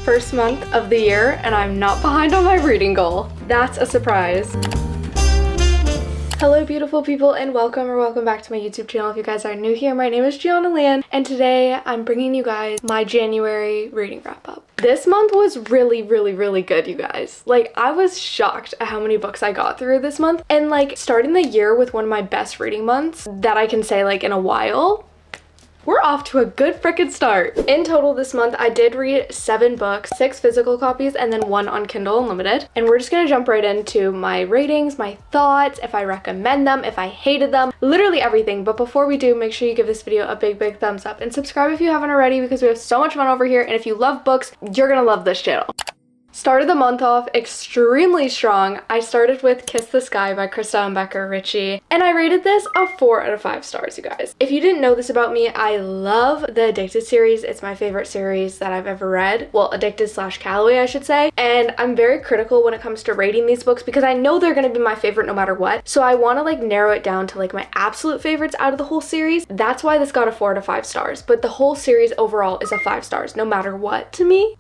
first month of the year and I'm not behind on my reading goal. That's a surprise. Hello beautiful people and welcome back to my YouTube channel. If you guys are new here, my name is Gianna Lian and today I'm bringing you guys my January reading wrap up. This month was really good, you guys. Like, I was shocked at how many books I got through this month, and like starting the year with one of my best reading months that I can say like in a while. We're off to a good frickin' start. In total this month, I did read 7 books, 6 physical copies, and then 1 on Kindle Unlimited. And we're just gonna jump right into my ratings, my thoughts, if I recommend them, if I hated them, literally everything. But before we do, make sure you give this video a big thumbs up and subscribe if you haven't already because we have so much fun over here. And if you love books, you're gonna love this channel. Started the month off extremely strong. I started with Kiss the Sky by Krista and Becker Ritchie, and I rated this a 4 out of 5 stars, you guys. If you didn't know this about me, I love the Addicted series. It's my favorite series that I've ever read. Well, Addicted / Calloway, I should say. And I'm very critical when it comes to rating these books because I know they're gonna be my favorite no matter what. So I wanna like narrow it down to like my absolute favorites out of the whole series. That's why this got a 4 out of 5 stars. But the whole series overall is a 5 stars no matter what to me.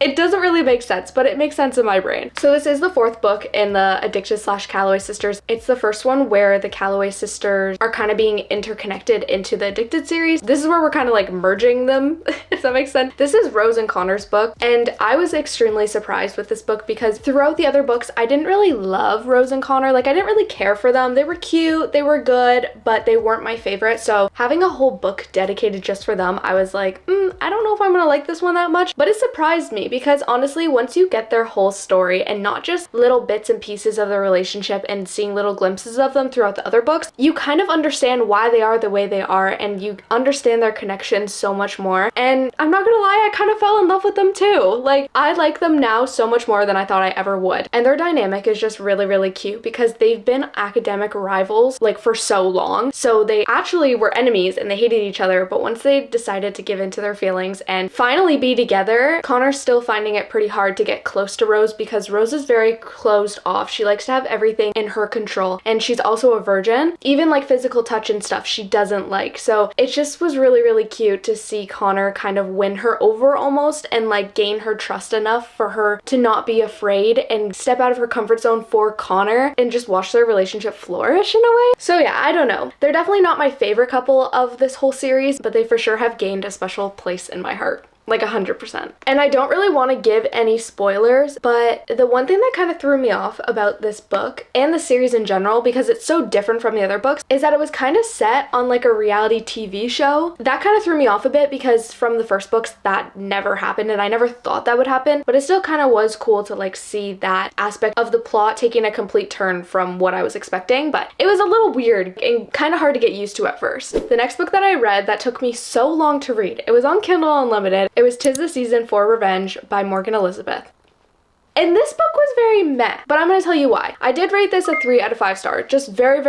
It doesn't really make sense, but it makes sense in my brain. So this is the 4th book in the Addicted / Calloway sisters. It's the first one where the Calloway sisters are kind of being interconnected into the Addicted series. This is where we're kind of like merging them, if that makes sense. This is Rose and Connor's book, and I was extremely surprised with this book because throughout the other books, I didn't really love Rose and Connor. Like, I didn't really care for them. They were cute, they were good, but they weren't my favorite. So having a whole book dedicated just for them, I was like, I don't know if I'm gonna like this one that much, but it surprised me because honestly, once you get their whole story and not just little bits and pieces of their relationship and seeing little glimpses of them throughout the other books, you kind of understand why they are the way they are and you understand their connections so much more. And I'm not gonna lie, I kind of fell in love with them too. Like, I like them now so much more than I thought I ever would. And their dynamic is just really cute because they've been academic rivals like for so long. So they actually were enemies and they hated each other, but once they decided to give into their feelings and finally be together, Connor's still finding it pretty hard to get close to Rose because Rose is very closed off. She likes to have everything in her control, and she's also a virgin. Even like physical touch and stuff she doesn't like. So it just was really cute to see Connor kind of win her over almost and like gain her trust enough for her to not be afraid and step out of her comfort zone for Connor and just watch their relationship flourish in a way. So yeah, I don't know. They're definitely not my favorite couple of this whole series, but they for sure have gained a special place in my heart. Like 100%. And I don't really want to give any spoilers, but the one thing that kind of threw me off about this book and the series in general, because it's so different from the other books, is that it was kind of set on like a reality TV show. That kind of threw me off a bit because from the first books that never happened and I never thought that would happen, but it still kind of was cool to like see that aspect of the plot taking a complete turn from what I was expecting, but it was a little weird and kind of hard to get used to at first. The next book that I read that took me so long to read, it was on Kindle Unlimited. It was 'Tis the Season for Revenge by Morgan Elizabeth. And this book was very meh, but I'm gonna tell you why. I did rate this a 3 out of 5 stars, just very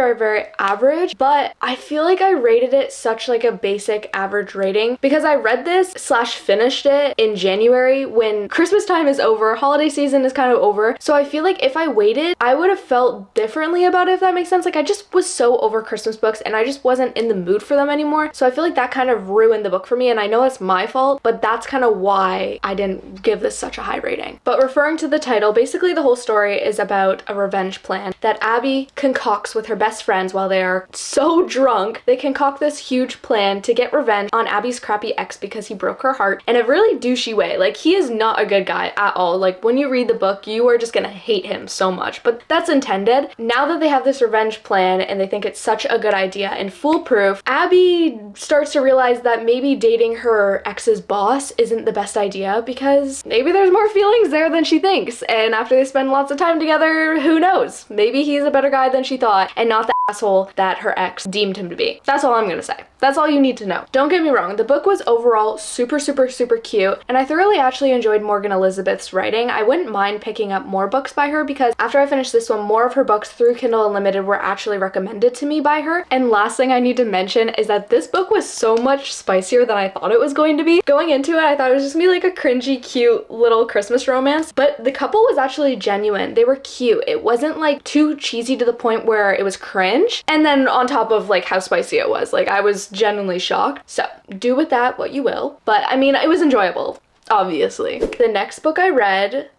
average, but I feel like I rated it such like a basic average rating because I read this / finished it in January when Christmas time is over, holiday season is kind of over. So I feel like if I waited, I would have felt differently about it, if that makes sense. Like, I just was so over Christmas books and I just wasn't in the mood for them anymore. So I feel like that kind of ruined the book for me, and I know that's my fault, but that's kind of why I didn't give this such a high rating. But referring to the title, basically the whole story is about a revenge plan that Abby concocts with her best friends while they are so drunk. They concoct this huge plan to get revenge on Abby's crappy ex because he broke her heart in a really douchey way. Like, he is not a good guy at all. Like, when you read the book, you are just gonna hate him so much, but that's intended. Now that they have this revenge plan and they think it's such a good idea and foolproof, Abby starts to realize that maybe dating her ex's boss isn't the best idea because maybe there's more feelings there than she thinks. And after they spend lots of time together, who knows? Maybe he's a better guy than she thought and not the asshole that her ex deemed him to be. That's all I'm gonna say. That's all you need to know. Don't get me wrong, the book was overall super cute, and I thoroughly actually enjoyed Morgan Elizabeth's writing. I wouldn't mind picking up more books by her because after I finished this one, more of her books through Kindle Unlimited were actually recommended to me by her. And last thing I need to mention is that this book was so much spicier than I thought it was going to be. Going into it, I thought it was just gonna be like a cringy, cute little Christmas romance, but the couple was actually genuine. They were cute. It wasn't like too cheesy to the point where it was cringe. And then on top of like how spicy it was, like I was genuinely shocked. So do with that what you will. But I mean, it was enjoyable. obviously. The next book I read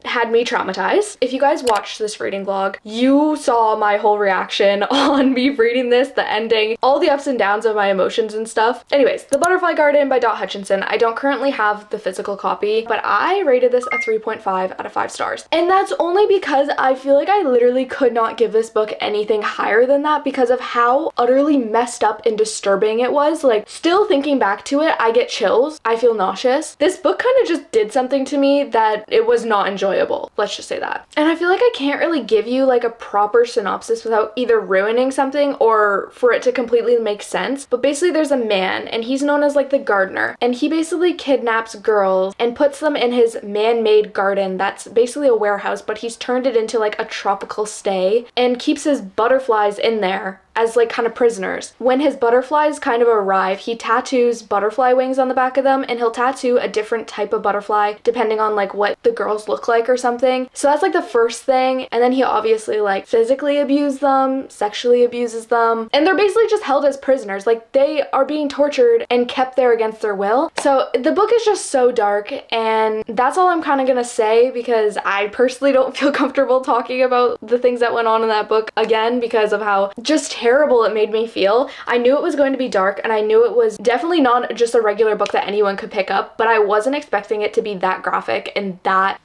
had me traumatized. If you guys watched this reading vlog, you saw my whole reaction on me reading this, the ending, all the ups and downs of my emotions and stuff. Anyways, The Butterfly Garden by Dot Hutchinson. I don't currently have the physical copy, but I rated this a 3.5 out of 5 stars. And that's only because I feel like I literally could not give this book anything higher than that because of how utterly messed up and disturbing it was. Like, still thinking back to it, I get chills. I feel nauseous. This book kind of just did something to me that it was not enjoyable. Let's just say that. And I feel like I can't really give you like a proper synopsis without either ruining something or for it to completely make sense. But basically there's a man and he's known as like the gardener, and he basically kidnaps girls and puts them in his man-made garden that's basically a warehouse, but he's turned it into like a tropical stay and keeps his butterflies in there as like kind of prisoners. When his butterflies kind of arrive, he tattoos butterfly wings on the back of them, and he'll tattoo a different type of butterfly depending on like what the girls look like or something. So that's like the first thing. And then he obviously like physically abuses them, sexually abuses them, and they're basically just held as prisoners. Like, they are being tortured and kept there against their will. So the book is just so dark, and that's all I'm kind of gonna say because I personally don't feel comfortable talking about the things that went on in that book again because of how just terrible it made me feel. I knew it was going to be dark, and I knew it was definitely not just a regular book that anyone could pick up, but I wasn't expecting it to be that graphic and that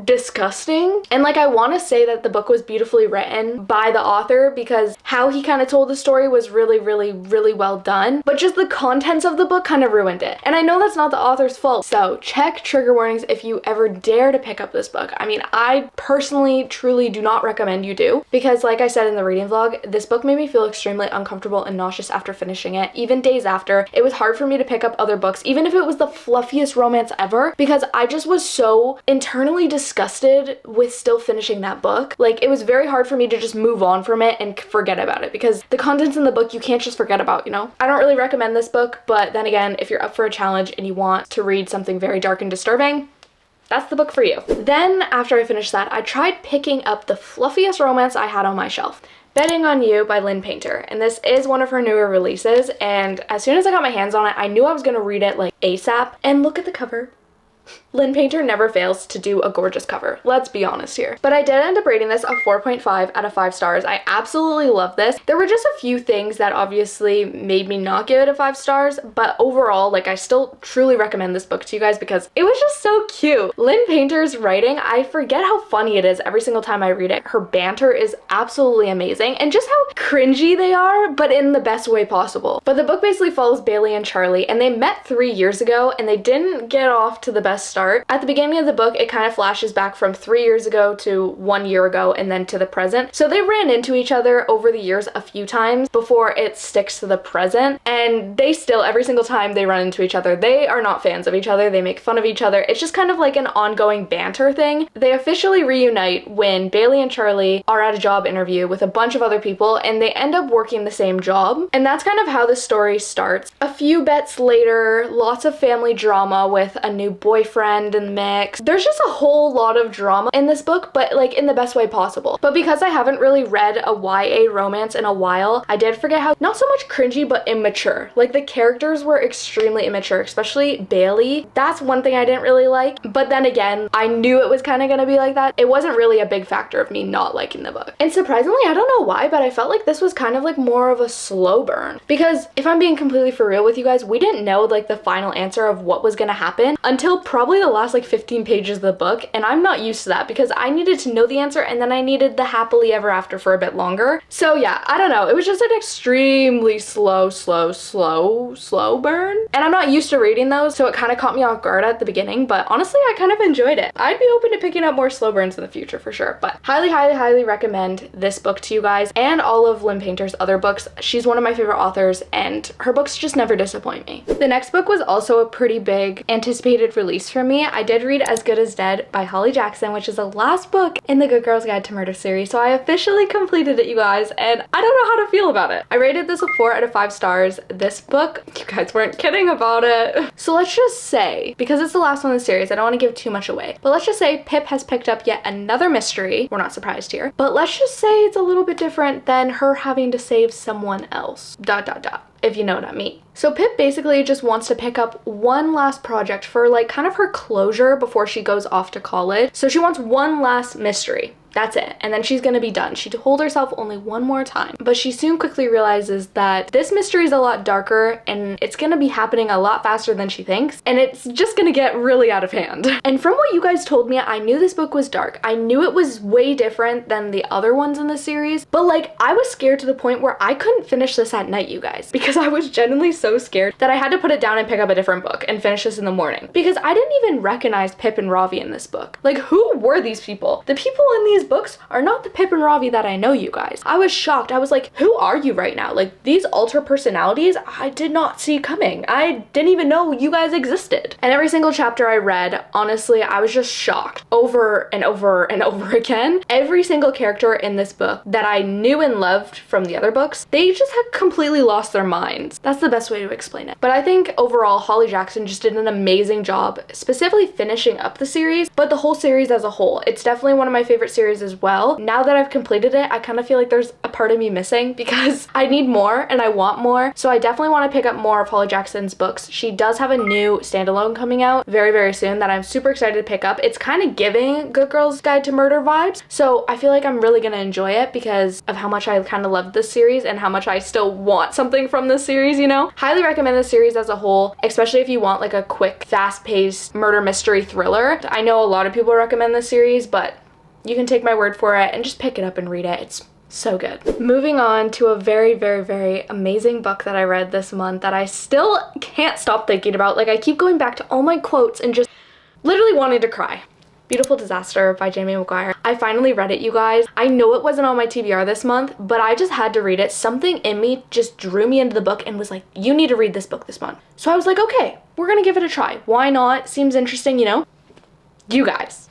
disgusting. And like, I want to say that the book was beautifully written by the author because how he kind of told the story was really well done, but just the contents of the book kind of ruined it. And I know that's not the author's fault, so check trigger warnings if you ever dare to pick up this book. I mean, I personally truly do not recommend you do, because like I said in the reading vlog, this book made me feel extremely uncomfortable and nauseous after finishing it. Even days after, it was hard for me to pick up other books, even if it was the fluffiest romance ever, because I just was so internally disgusted with still finishing that book. Like, it was very hard for me to just move on from it and forget about it because the contents in the book you can't just forget about, you know? I don't really recommend this book, but then again, if you're up for a challenge and you want to read something very dark and disturbing, that's the book for you. Then after I finished that, I tried picking up the fluffiest romance I had on my shelf. Betting on You by Lynn Painter, and this is one of her newer releases, and as soon as I got my hands on it, I knew I was gonna read it like ASAP. And look at the cover. Lynn Painter never fails to do a gorgeous cover, let's be honest here. But I did end up rating this a 4.5 out of 5 stars. I absolutely love this. There were just a few things that obviously made me not give it a 5 stars, but overall, like, I still truly recommend this book to you guys because it was just so cute. Lynn Painter's writing, I forget how funny it is every single time I read it. Her banter is absolutely amazing, and just how cringy they are, but in the best way possible. But the book basically follows Bailey and Charlie, and they met 3 years ago, and they didn't get off to the best start. At the beginning of the book, it kind of flashes back from 3 years ago to 1 year ago and then to the present. So they ran into each other over the years a few times before it sticks to the present, and they still, every single time they run into each other, they are not fans of each other. They make fun of each other. It's just kind of like an ongoing banter thing. They officially reunite when Bailey and Charlie are at a job interview with a bunch of other people, and they end up working the same job. And that's kind of how the story starts. A few bets later, lots of family drama with a new boyfriend in the mix. There's just a whole lot of drama in this book, but like in the best way possible. But because I haven't really read a YA romance in a while, I did forget how not so much cringy but immature. Like, the characters were extremely immature, especially Bailey. That's one thing I didn't really like, but then again, I knew it was kind of gonna be like that. It wasn't really a big factor of me not liking the book. And surprisingly, I don't know why, but I felt like this was kind of like more of a slow burn, because if I'm being completely for real with you guys, we didn't know like the final answer of what was gonna happen until probably the last like 15 pages of the book, and I'm not used to that because I needed to know the answer and then I needed the happily ever after for a bit longer. So yeah, I don't know, it was just an extremely slow burn, and I'm not used to reading those, so it kind of caught me off guard at the beginning, but honestly I kind of enjoyed it. I'd be open to picking up more slow burns in the future for sure, but highly recommend this book to you guys and all of Lynn Painter's other books. She's one of my favorite authors and her books just never disappoint me. The next book was also a pretty big anticipated release for me. I did read As Good as Dead by Holly Jackson, which is the last book in the Good Girls Guide to Murder series, so I officially completed it, you guys, and I don't know how to feel about it. I rated this a 4 out of 5 stars. This book, you guys weren't kidding about it. So let's just say, because it's the last one in the series, I don't want to give too much away, but let's just say Pip has picked up yet another mystery. We're not surprised here, but let's just say it's a little bit different than her having to save someone else. ... if you know what I mean. So Pip basically just wants to pick up one last project for like kind of her closure before she goes off to college. So she wants one last mystery. That's it. And then she's gonna be done. She told herself only one more time. But she soon quickly realizes that this mystery is a lot darker and it's gonna be happening a lot faster than she thinks. And it's just gonna get really out of hand. And from what you guys told me, I knew this book was dark. I knew it was way different than the other ones in the series. But like, I was scared to the point where I couldn't finish this at night, you guys. Because I was genuinely so scared that I had to put it down and pick up a different book and finish this in the morning. Because I didn't even recognize Pip and Ravi in this book. Like, who were these people? The people in these books are not the Pip and Ravi that I know, you guys. I was shocked. I was like, who are you right now? Like, these alter personalities, I did not see coming. I didn't even know you guys existed. And every single chapter I read, honestly, I was just shocked over and over and over again. Every single character in this book that I knew and loved from the other books, they just had completely lost their minds. That's the best way to explain it. But I think overall, Holly Jackson just did an amazing job, specifically finishing up the series, but the whole series as a whole. It's definitely one of my favorite series as well. Now that I've completed it, I kind of feel like there's a part of me missing because I need more and I want more. So I definitely want to pick up more of Holly Jackson's books. She does have a new standalone coming out very, very soon that I'm super excited to pick up. It's kind of giving Good Girl's Guide to Murder vibes. So I feel like I'm really going to enjoy it because of how much I kind of loved this series and how much I still want something from this series, you know? Highly recommend this series as a whole, especially if you want like a quick, fast-paced murder mystery thriller. I know a lot of people recommend this series, but you can take my word for it and just pick it up and read it. It's so good. Moving on to a very, very, very amazing book that I read this month that I still can't stop thinking about. Like, I keep going back to all my quotes and just literally wanting to cry. Beautiful Disaster by Jamie McGuire. I finally read it, you guys. I know it wasn't on my TBR this month, but I just had to read it. Something in me just drew me into the book and was like, you need to read this book this month. So I was like, okay, we're gonna give it a try. Why not? Seems interesting, you know? You guys,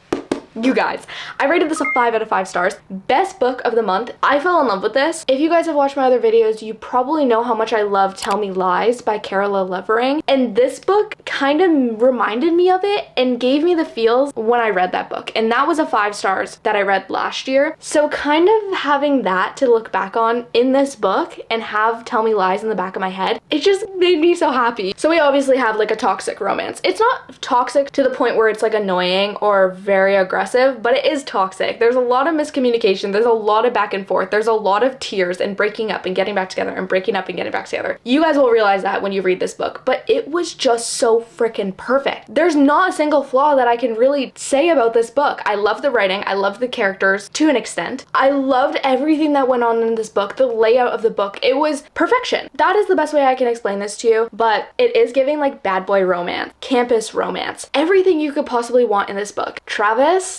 I rated this a 5 out of 5 stars. Best book of the month. I fell in love with this. If you guys have watched my other videos, you probably know how much I love Tell Me Lies by Carola Levering. And this book kind of reminded me of it and gave me the feels when I read that book. And that was a 5 stars that I read last year. So kind of having that to look back on in this book and have Tell Me Lies in the back of my head, it just made me so happy. So we obviously have like a toxic romance. It's not toxic to the point where it's like annoying or very aggressive, but it is toxic. There's a lot of miscommunication. There's a lot of back and forth. There's a lot of tears and breaking up and getting back together and breaking up and getting back together. You guys will realize that when you read this book, but it was just so freaking perfect. There's not a single flaw that I can really say about this book. I love the writing. I love the characters to an extent. I loved everything that went on in this book. The layout of the book, it was perfection. That is the best way I can explain this to you, but it is giving like bad boy romance, campus romance, everything you could possibly want in this book. Travis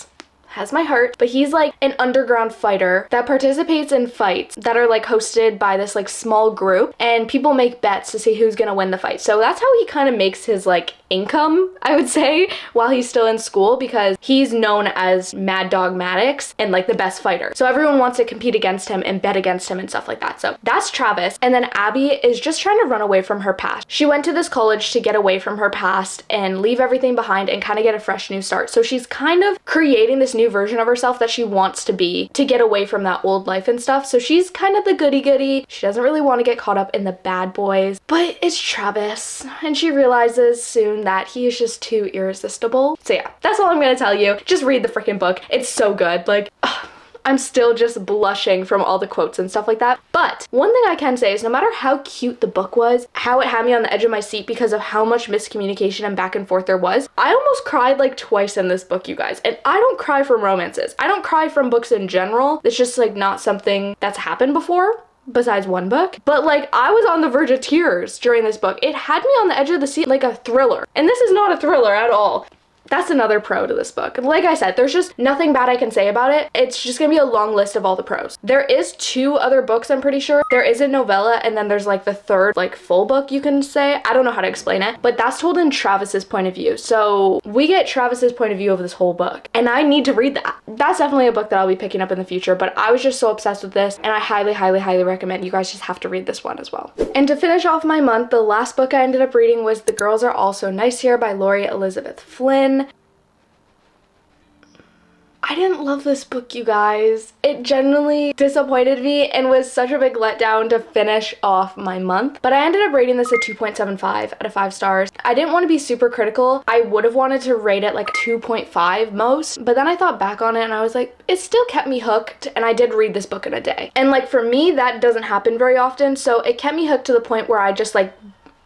has my heart, but he's like an underground fighter that participates in fights that are like hosted by this like small group, and people make bets to see who's gonna win the fight. So that's how he kind of makes his like income, I would say, while he's still in school, because he's known as Mad Dog Maddox and like the best fighter. So everyone wants to compete against him and bet against him and stuff like that. So that's Travis. And then Abby is just trying to run away from her past. She went to this college to get away from her past and leave everything behind and kind of get a fresh new start. So she's kind of creating this new version of herself that she wants to be to get away from that old life and stuff. So she's kind of the goody-goody. She doesn't really want to get caught up in the bad boys, but it's Travis, and she realizes soon that he is just too irresistible. So yeah, that's all I'm gonna tell you. Just read the freaking book. It's so good. Like, I'm still just blushing from all the quotes and stuff like that. But one thing I can say is no matter how cute the book was, how it had me on the edge of my seat because of how much miscommunication and back and forth there was, I almost cried like twice in this book, you guys. And I don't cry from romances. I don't cry from books in general. It's just like not something that's happened before, besides one book. But like, I was on the verge of tears during this book. It had me on the edge of the seat like a thriller. And this is not a thriller at all. That's another pro to this book. Like I said, there's just nothing bad I can say about it. It's just gonna be a long list of all the pros. There is 2 other books, I'm pretty sure. There is a novella, and then there's like the third like full book, you can say. I don't know how to explain it, but that's told in Travis's point of view. So we get Travis's point of view of this whole book, and I need to read that. That's definitely a book that I'll be picking up in the future, but I was just so obsessed with this, and I highly, highly, highly recommend you guys just have to read this one as well. And to finish off my month, the last book I ended up reading was The Girls Are All So Nice Here by Laurie Elizabeth Flynn. I didn't love this book, you guys. It genuinely disappointed me and was such a big letdown to finish off my month. But I ended up rating this a 2.75 out of 5 stars. I didn't want to be super critical. I would have wanted to rate it like 2.5 most, but then I thought back on it and I was like, it still kept me hooked, and I did read this book in a day. And like for me, that doesn't happen very often, so it kept me hooked to the point where I just like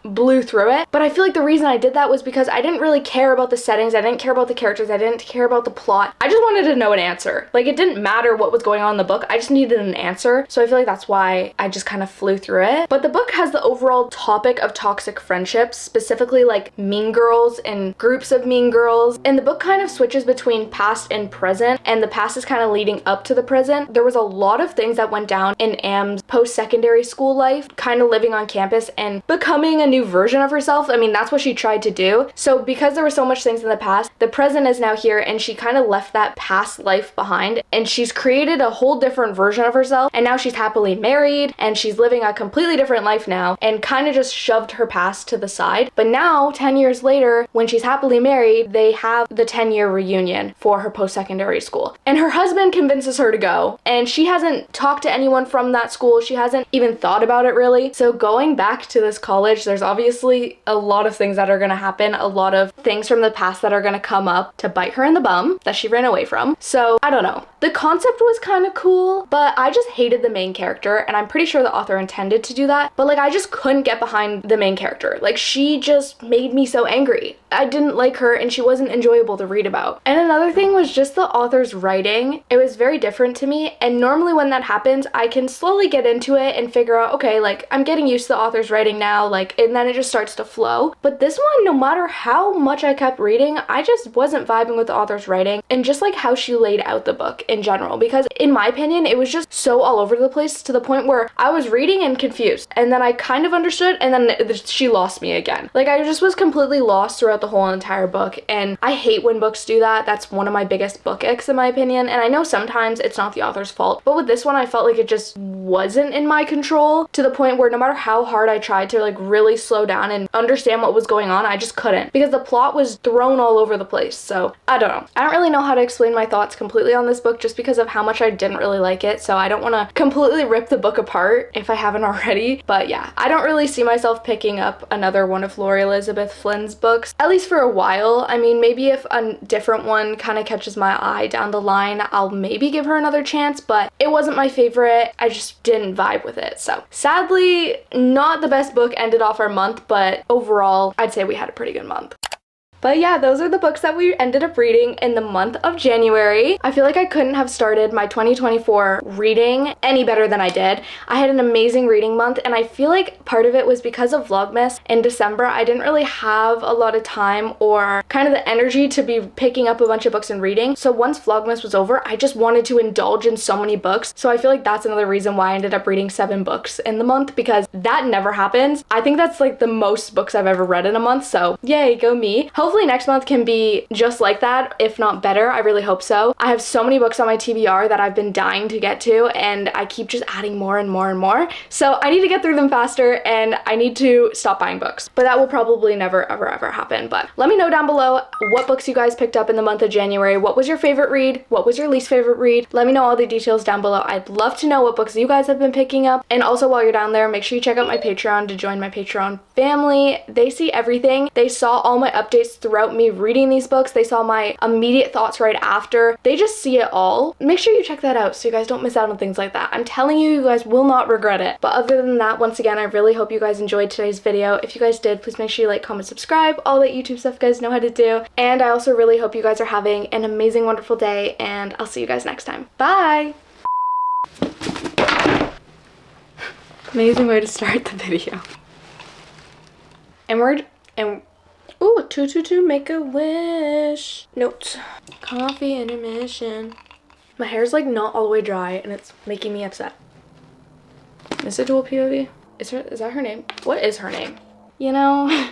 blew through it. But I feel like the reason I did that was because I didn't really care about the settings, I didn't care about the characters, I didn't care about the plot. I just wanted to know an answer. Like, it didn't matter what was going on in the book, I just needed an answer. So I feel like that's why I just kind of flew through it. But the book has the overall topic of toxic friendships, specifically like mean girls and groups of mean girls. And the book kind of switches between past and present, and the past is kind of leading up to the present. There was a lot of things that went down in Am's post-secondary school life, kind of living on campus and becoming a new version of herself. I mean, that's what she tried to do. So because there were so much things in the past, the present is now here, and she kind of left that past life behind, and she's created a whole different version of herself, and now she's happily married and she's living a completely different life now, and kind of just shoved her past to the side. But now 10 years later, when she's happily married, they have the 10-year reunion for her post-secondary school, and her husband convinces her to go, and she hasn't talked to anyone from that school. She hasn't even thought about it really. So going back to this college, there's obviously a lot of things that are going to happen, a lot of things from the past that are going to come up to bite her in the bum that she ran away from. So I don't know. The concept was kind of cool, but I just hated the main character, and I'm pretty sure the author intended to do that, but like I just couldn't get behind the main character. Like, she just made me so angry. I didn't like her, and she wasn't enjoyable to read about. And another thing was just the author's writing. It was very different to me, and normally when that happens, I can slowly get into it and figure out, okay, like I'm getting used to the author's writing now, like, and then it just starts to flow. But this one, no matter how much I kept reading, I just wasn't vibing with the author's writing and just like how she laid out the book in general, because in my opinion, it was just so all over the place to the point where I was reading and confused, and then I kind of understood, and then she lost me again. Like, I just was completely lost throughout the whole entire book, and I hate when books do that. That's one of my biggest book icks in my opinion, and I know sometimes it's not the author's fault, but with this one I felt like it just wasn't in my control, to the point where no matter how hard I tried to like really slow down and understand what was going on, I just couldn't, because the plot was thrown all over the place. So I don't know. I don't really know how to explain my thoughts completely on this book just because of how much I didn't really like it, so I don't want to completely rip the book apart if I haven't already. But yeah, I don't really see myself picking up another one of Laurie Elizabeth Flynn's books, at least for a while. I mean, maybe if a different one kind of catches my eye down the line, I'll maybe give her another chance, but it wasn't my favorite. I just didn't vibe with it. So sadly, not the best book ended off our month, but overall, I'd say we had a pretty good month. But yeah, those are the books that we ended up reading in the month of January. I feel like I couldn't have started my 2024 reading any better than I did. I had an amazing reading month, and I feel like part of it was because of Vlogmas in December. I didn't really have a lot of time or kind of the energy to be picking up a bunch of books and reading. So once Vlogmas was over, I just wanted to indulge in so many books. So I feel like that's another reason why I ended up reading 7 books in the month, because that never happens. I think that's like the most books I've ever read in a month, so yay, go me. Hopefully next month can be just like that, if not better. I really hope so. I have so many books on my TBR that I've been dying to get to, and I keep just adding more and more and more. So I need to get through them faster, and I need to stop buying books. But that will probably never ever happen. But let me know down below what books you guys picked up in the month of January. What was your favorite read? What was your least favorite read? Let me know all the details down below. I'd love to know what books you guys have been picking up. And also, while you're down there, make sure you check out my Patreon to join my Patreon family. They see everything. They saw all my updates throughout me reading these books. They saw my immediate thoughts right after. They just see it all. Make sure you check that out so you guys don't miss out on things like that. I'm telling you, you guys will not regret it. But other than that, once again, I really hope you guys enjoyed today's video. If you guys did, please make sure you like, comment, subscribe, all that YouTube stuff you guys know how to do. And I also really hope you guys are having an amazing, wonderful day, and I'll see you guys next time. Bye! Amazing way to start the video. Ooh, 222, make a wish. Notes. Coffee intermission. My hair's like not all the way dry, and it's making me upset. Is it dual POV? Is that her name? What is her name? You know?